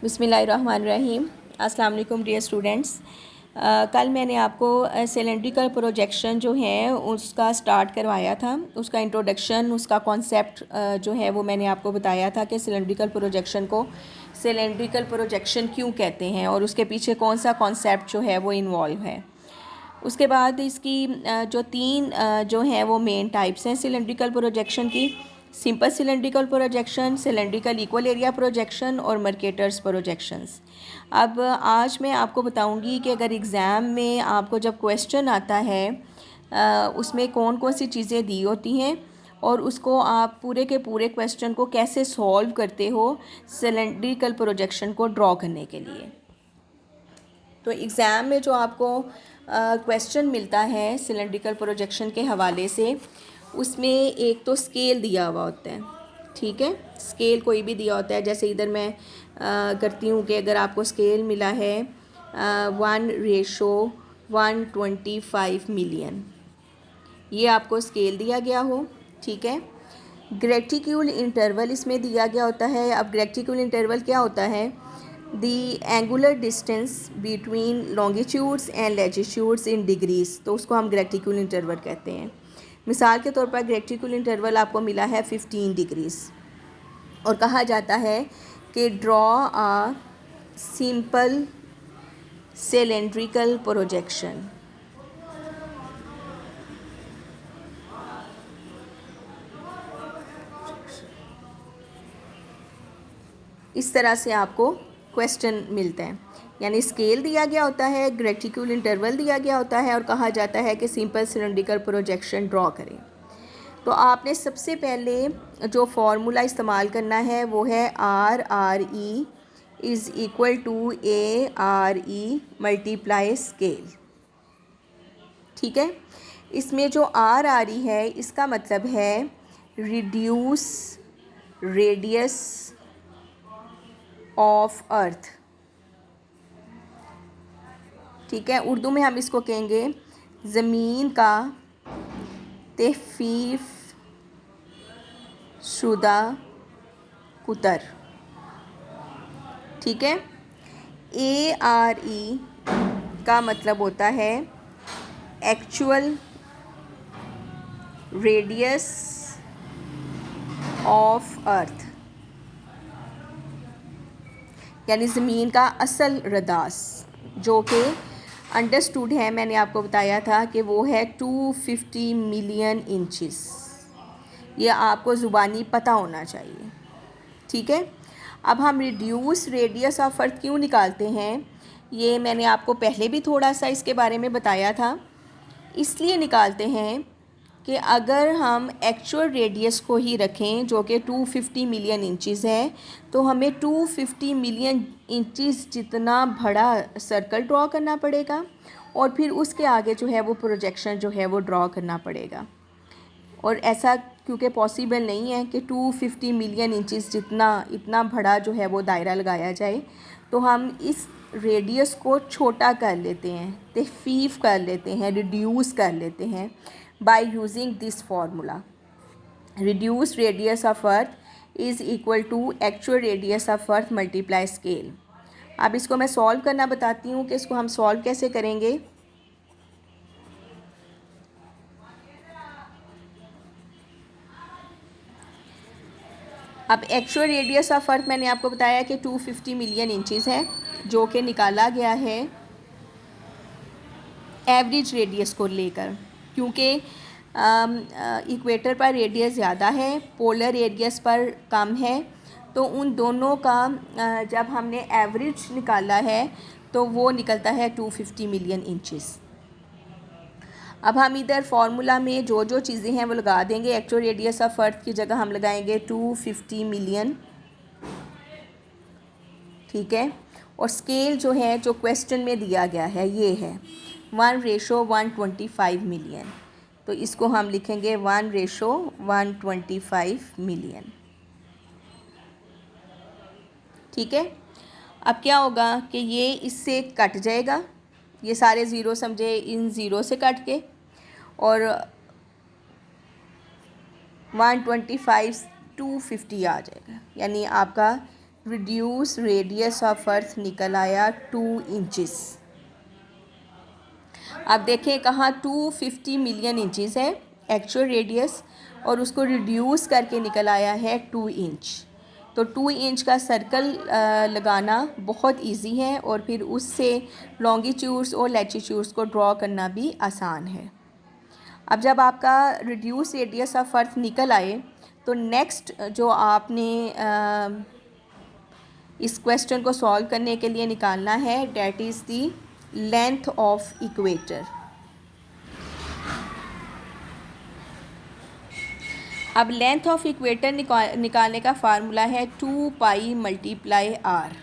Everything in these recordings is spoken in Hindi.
बिस्मिल्लाहिर्रहमानिर्रहीम। अस्सलाम वालेकुम डियर स्टूडेंट्स। कल मैंने आपको सिलेंड्रिकल प्रोजेक्शन जो है उसका स्टार्ट करवाया था, उसका इंट्रोडक्शन, उसका कॉन्सेप्ट जो है वो मैंने आपको बताया था कि सिलेंड्रिकल प्रोजेक्शन को सिलेंड्रिकल प्रोजेक्शन क्यों कहते हैं और उसके पीछे कौन सा कॉन्सेप्ट जो है वो इन्वॉल्व है। उसके बाद इसकी जो तीन जो हैं वो मेन टाइप्स हैं सिलेंड्रिकल प्रोजेक्शन की: simple cylindrical projection, cylindrical equal area projection और मर्केटर्स प्रोजेक्शंस। अब आज मैं आपको बताऊंगी कि अगर एग्ज़ाम में आपको जब क्वेश्चन आता है उसमें कौन कौन सी चीज़ें दी होती हैं और उसको आप पूरे के पूरे क्वेश्चन को कैसे सॉल्व करते हो सिलेंड्रिकल प्रोजेक्शन को ड्रॉ करने के लिए। तो एग्ज़ाम में जो आपको क्वेश्चन मिलता है सिलेंड्रिकल प्रोजेक्शन के हवाले से, उसमें एक तो स्केल दिया हुआ होता है, ठीक है। स्केल कोई भी दिया होता है, जैसे इधर मैं करती हूँ कि अगर आपको स्केल मिला है 1:125 मिलियन, ये आपको स्केल दिया गया हो, ठीक है। ग्रेटिक्यूल इंटरवल इसमें दिया गया होता है। अब ग्रेटिक्यूल इंटरवल क्या होता है? The angular distance between longitudes and latitudes in degrees, तो उसको हम ग्रेटिक्यूल इंटरवल कहते हैं। मिसाल के तौर पर ग्रेटिक्यूल इंटरवल आपको मिला है 15 डिग्रीज और कहा जाता है कि ड्रॉ आ सिंपल सिलेंड्रिकल प्रोजेक्शन। इस तरह से आपको क्वेश्चन मिलते हैं, यानी स्केल दिया गया होता है, ग्रेटिक्यूल इंटरवल दिया गया होता है और कहा जाता है कि सिंपल सिलेंड्रिकल प्रोजेक्शन ड्रॉ करें। तो आपने सबसे पहले जो फार्मूला इस्तेमाल करना है वो है RRE is equal to ARE multiply scale, ठीक है। इसमें जो RRE है इसका मतलब है रिड्यूस रेडियस ऑफ अर्थ, ठीक है। उर्दू में हम इसको कहेंगे ज़मीन का तहफ़ीफ़ शुदा कुतर, ठीक है। ARE का मतलब होता है एक्चुअल रेडियस ऑफ अर्थ, यानी ज़मीन का असल रदास, जो कि अंडरस्टूड है, मैंने आपको बताया था कि वो है 250 मिलियन इंचेस। ये आपको ज़ुबानी पता होना चाहिए, ठीक है। अब हम रिड्यूस रेडियस ऑफ अर्थ क्यों निकालते हैं, ये मैंने आपको पहले भी थोड़ा सा इसके बारे में बताया था। इसलिए निकालते हैं कि अगर हम एक्चुअल रेडियस को ही रखें जो कि 250 मिलियन इंचेस है, तो हमें 250 मिलियन इंचेस जितना बड़ा सर्कल ड्रॉ करना पड़ेगा और फिर उसके आगे जो है वो प्रोजेक्शन जो है वो ड्रॉ करना पड़ेगा। और ऐसा क्योंकि पॉसिबल नहीं है कि 250 मिलियन इंचेस जितना इतना बड़ा जो है वो दायरा लगाया जाए, तो हम इस रेडियस को छोटा कर लेते हैं, तख़फ़ीफ़ कर लेते हैं, रिड्यूस कर लेते हैं by using this formula. Reduce radius of earth is equal to actual radius of earth multiply scale. अब इसको मैं सॉल्व करना बताती हूँ कि इसको हम सॉल्व कैसे करेंगे। अब एक्चुअल रेडियस ऑफ अर्थ मैंने आपको बताया कि 250 मिलियन इंचेस है, जो कि निकाला गया है एवरेज रेडियस को लेकर, क्योंकि इक्वेटर पर रेडियस ज़्यादा है, पोलर रेडियस पर कम है, तो उन दोनों का जब हमने एवरेज निकाला है तो वो निकलता है 250 मिलियन इंचेस। अब हम इधर फार्मूला में जो जो चीज़ें हैं वो लगा देंगे। एक्चुअल रेडियस ऑफ अर्थ की जगह हम लगाएंगे 250 मिलियन, ठीक है। और स्केल जो है जो क्वेश्चन में दिया गया है ये है 1:125 मिलियन, तो इसको हम लिखेंगे 1:125 मिलियन, ठीक है। अब क्या होगा कि ये इससे कट जाएगा, ये सारे ज़ीरो समझे इन ज़ीरो से कट के, और 125 250 आ जाएगा, यानी आपका रिड्यूस रेडियस ऑफ अर्थ निकल आया 2 इंचज़। अब देखें कहाँ 250 मिलियन इंचज़ है एक्चुअल रेडियस, और उसको रिड्यूस करके निकल आया है 2 इंच। तो 2 इंच का सर्कल लगाना बहुत इजी है, और फिर उससे लॉन्गिट्यूड्स और लैटिट्यूड्स को ड्रॉ करना भी आसान है। अब जब आपका रिड्यूस रेडियस ऑफ अर्थ निकल आए तो नेक्स्ट जो आपने इस क्वेश्चन को सॉल्व करने के लिए निकालना है, that is the length of equator. अब लेंथ ऑफ इक्वेटर निकालने का फार्मूला है 2 पाई मल्टीप्लाई आर।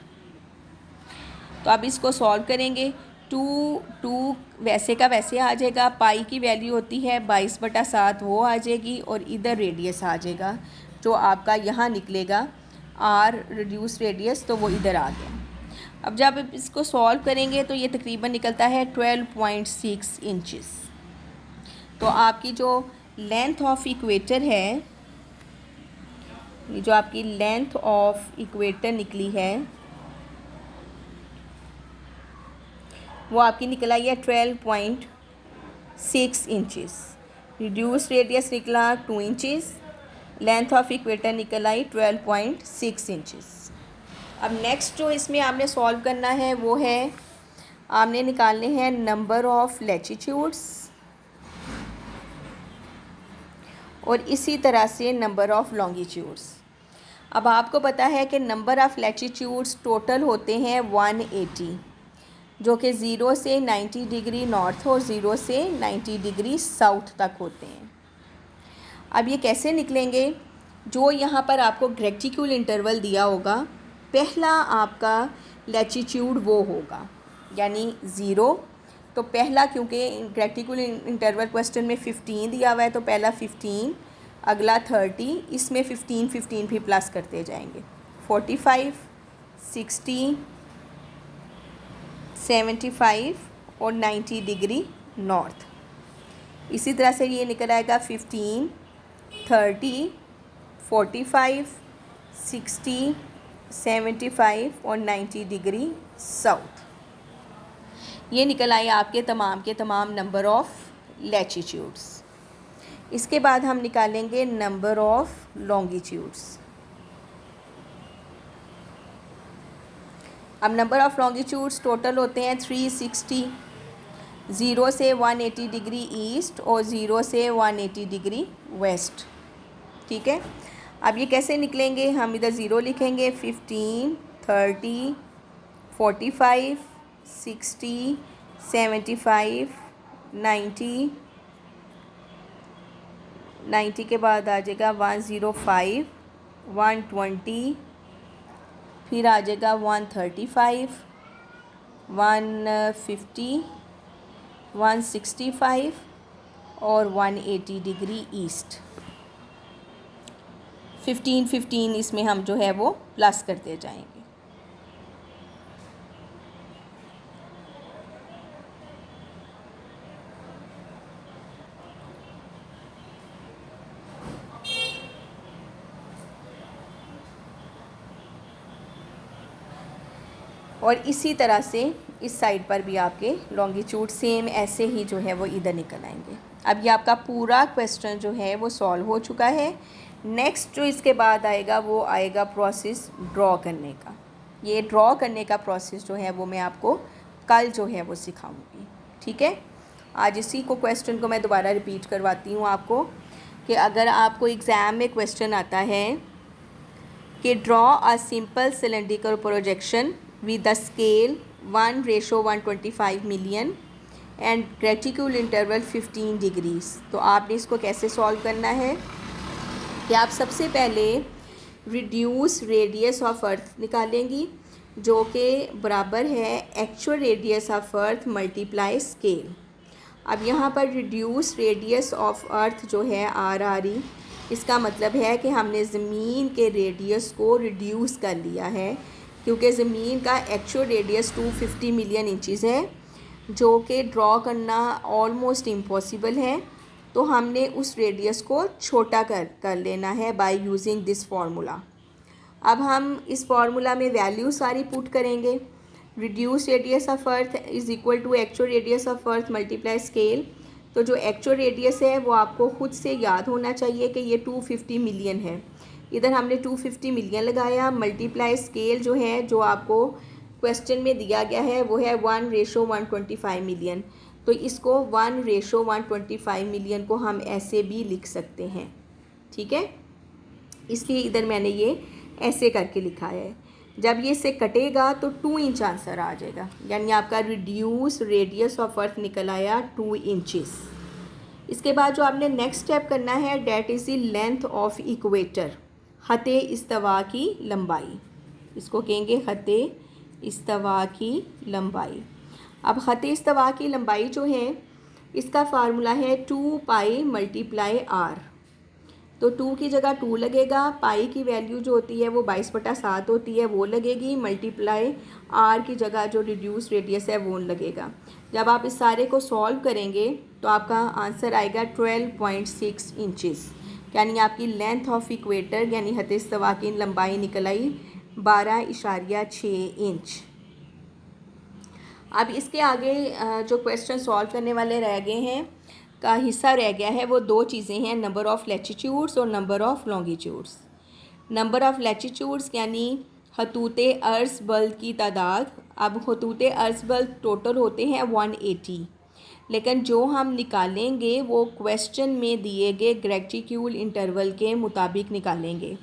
तो अब इसको सॉल्व करेंगे। 2 वैसे का वैसे आ जाएगा, पाई की वैल्यू होती है 22/7, वो आ जाएगी, और इधर रेडियस आ जाएगा जो आपका यहाँ निकलेगा आर रिड्यूस रेडियस, तो वो इधर आ गया। अब जब इसको सॉल्व करेंगे तो ये तकरीबन निकलता है 12.6 इंचज़। तो आपकी जो लेंथ ऑफ इक्वेटर है, ये जो आपकी लेंथ ऑफ इक्वेटर निकली है वो आपकी निकल आई है 12.6 इंचज़। रिड्यूस रेडियस निकला 2 इंचज़, लेंथ ऑफ इक्वेटर निकल आई 12.6 इंचज़। अब नेक्स्ट जो इसमें आपने सॉल्व करना है वो है, आपने निकालने हैं नंबर ऑफ़ लैटिट्यूड्स और इसी तरह से नंबर ऑफ़ लॉन्गिट्यूड्स। अब आपको पता है कि नंबर ऑफ़ लैटिट्यूड्स टोटल होते हैं 180, जो कि 0 से 90 डिग्री नॉर्थ और 0 से 90 डिग्री साउथ तक होते हैं। अब ये कैसे निकलेंगे? जो यहाँ पर आपको ग्रेटिट्यूड इंटरवल दिया होगा, पहला आपका लैटिट्यूड वो होगा, यानी 0। तो पहला, क्योंकि ग्रेटिट्यूड इंटरवल क्वेश्चन में 15 दिया हुआ है, तो पहला 15, अगला 30, इसमें 15 भी प्लस करते जाएंगे, 45, 60, 75 और 90 डिग्री नॉर्थ। इसी तरह से ये निकल आएगा 15, 30, 45, 60, 75 और 90 डिग्री साउथ। ये निकल आए आपके तमाम के तमाम नंबर ऑफ़ लैटिट्यूड्स। इसके बाद हम निकालेंगे नंबर ऑफ़ लॉन्गिट्यूड्स। अब नंबर ऑफ़ लॉन्गिट्यूड्स टोटल होते हैं 360, 0 से 180 डिग्री ईस्ट और 0 से 180 डिग्री वेस्ट। ठीक है, अब ये कैसे निकलेंगे? हम इधर 0 लिखेंगे, 15, 30, 45, 60, 75, 90 के बाद आ जाएगा 105, 120, फिर आ जाएगा 135, 150, 165 और 180 डिग्री ईस्ट। 15 इसमें हम जो है वो प्लस करते जाएंगे। और इसी तरह से इस साइड पर भी आपके लॉन्गिट्यूड सेम ऐसे ही जो है वो इधर निकल आएंगे। अब ये आपका पूरा क्वेश्चन जो है वो सॉल्व हो चुका है। नेक्स्ट जो इसके बाद आएगा वो आएगा प्रोसेस ड्रॉ करने का। ये ड्रॉ करने का प्रोसेस जो है वो मैं आपको कल जो है वो सिखाऊंगी। ठीक है, आज इसी को क्वेश्चन को मैं दोबारा रिपीट करवाती हूँ आपको, कि अगर आपको एग्ज़ाम में क्वेश्चन आता है कि draw a simple cylindrical projection with the scale 1:125 million and critical interval 15 degrees, तो आपने इसको कैसे सॉल्व करना है कि आप सबसे पहले रिड्यूस रेडियस ऑफ अर्थ निकालेंगी, जो कि बराबर है actual radius of earth multiply scale. अब यहाँ पर रिड्यूस रेडियस ऑफ अर्थ जो है RRE, इसका मतलब है कि हमने ज़मीन के रेडियस को रिड्यूस कर लिया है, क्योंकि ज़मीन का एक्चुअल रेडियस 250 मिलियन इंचज़ है, जो कि ड्रॉ करना ऑलमोस्ट इम्पॉसिबल है। तो हमने उस रेडियस को छोटा कर लेना है बाय यूजिंग दिस फार्मूला। अब हम इस फार्मूला में वैल्यू सारी पुट करेंगे। Reduce radius of earth is equal to actual radius of earth multiply scale. तो जो एक्चुअल रेडियस है वो आपको खुद से याद होना चाहिए कि ये 250 मिलियन है। इधर हमने 250 मिलियन लगाया, मल्टीप्लाई स्केल जो है जो आपको क्वेश्चन में दिया गया है वो है 1:125 मिलियन। तो इसको 1:125 मिलियन को हम ऐसे भी लिख सकते हैं, ठीक है। इसलिए इधर मैंने ये ऐसे करके लिखा है। जब ये से कटेगा तो 2 इंच आंसर आ जाएगा, यानी आपका रिड्यूस रेडियस ऑफ अर्थ निकल आया 2 इंचेस। इसके बाद जो आपने नेक्स्ट स्टेप करना है that is the length of equator, ख़त्ते इस्तवा की लंबाई। इसको कहेंगे ख़त्ते इस्तवा की लंबाई। अब ख़त्ते इस्तवा की लंबाई जो है इसका फार्मूला है 2 पाई मल्टीप्लाई आर। तो 2 की जगह 2 लगेगा, पाई की वैल्यू जो होती है वो 22/7 होती है वो लगेगी, मल्टीप्लाई आर की जगह जो रिड्यूस रेडियस है वो लगेगा। जब आप इस सारे को सॉल्व करेंगे तो आपका आंसर आएगा 12.6 इंचेस, यानी आपकी लेंथ ऑफ इक्वेटर यानी ख़त्ते इस्तवा की लंबाई निकल आई 12.6 इंच। अब इसके आगे जो क्वेश्चन सॉल्व करने वाले रह गए हैं का हिस्सा रह गया है वो 2 चीज़ें हैं, नंबर ऑफ़ लैटिट्यूड्स और number of longitudes. Number of latitudes यानी खतूते अर्ज़ बल्द की तादाद। अब खतूते अर्ज़ बल्द टोटल होते हैं 180, लेकिन जो हम निकालेंगे वो क्वेश्चन में दिए गए ग्रेटिट्यूड इंटरवल के मुताबिक निकालेंगे।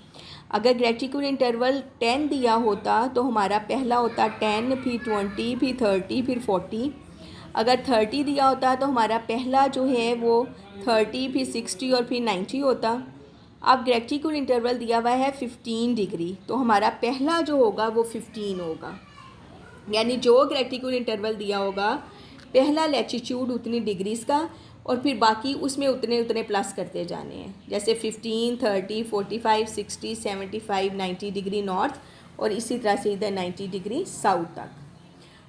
अगर ग्रेटिट्यूड इंटरवल 10 दिया होता तो हमारा पहला होता 10, फिर 20, फिर 30, फिर 40। अगर 30 दिया होता तो हमारा पहला जो है वो 30, फिर 60 और फिर 90 होता। अब ग्रेटिट्यूड इंटरवल दिया हुआ है 15 डिग्री, तो हमारा पहला जो होगा वो 15 होगा, यानी जो ग्रेटिट्यूड इंटरवल दिया होगा पहला लैटिट्यूड उतनी डिग्रीज़ का और फिर बाकी उसमें उतने उतने प्लस करते जाने हैं, जैसे 15, 30, 45, 60, 75, 90 डिग्री नॉर्थ और इसी तरह से इधर 90 डिग्री साउथ तक।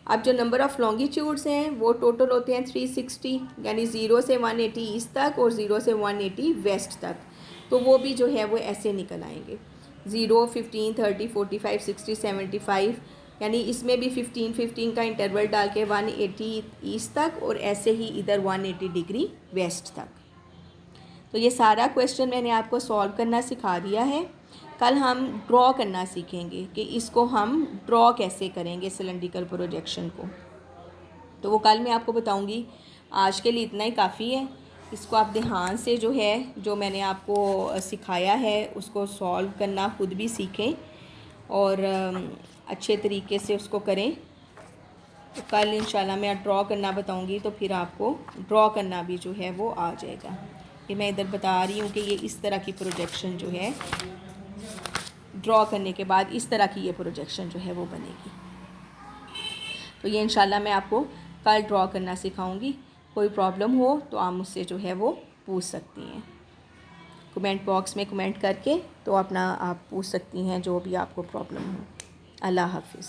अब जो नंबर ऑफ़ लॉन्गिट्यूड्स हैं वो टोटल होते हैं 360, यानी 0 से 180 ईस्ट तक और 0 से 180 वेस्ट तक। तो वो भी जो है वो ऐसे निकल आएंगे 0, 15, 30, 45, 60, 75, यानी इसमें भी 15, 15 का इंटरवल डाल के 180 ईस्ट तक और ऐसे ही इधर 180 डिग्री वेस्ट तक। तो ये सारा क्वेश्चन मैंने आपको सॉल्व करना सिखा दिया है। कल हम ड्रॉ करना सीखेंगे कि इसको हम ड्रॉ कैसे करेंगे सिलेंड्रिकल प्रोजेक्शन को, तो वो कल मैं आपको बताऊंगी। आज के लिए इतना ही काफ़ी है। इसको आप ध्यान से जो है जो मैंने आपको सिखाया है उसको सॉल्व करना खुद भी सीखें और अच्छे तरीके से उसको करें। तो कल इंशाल्लाह मैं ड्रॉ करना बताऊंगी, तो फिर आपको ड्रॉ करना भी जो है वो आ जाएगा। ये मैं इधर बता रही हूँ कि ये इस तरह की प्रोजेक्शन जो है ड्रॉ करने के बाद इस तरह की ये प्रोजेक्शन जो है वो बनेगी। तो ये इंशाल्लाह मैं आपको कल ड्रॉ करना सिखाऊंगी। कोई प्रॉब्लम हो तो आप मुझसे जो है वो पूछ सकती हैं, कमेंट बॉक्स में कमेंट करके तो अपना आप पूछ सकती हैं जो भी आपको प्रॉब्लम हो। अल्लाह हाफिज़।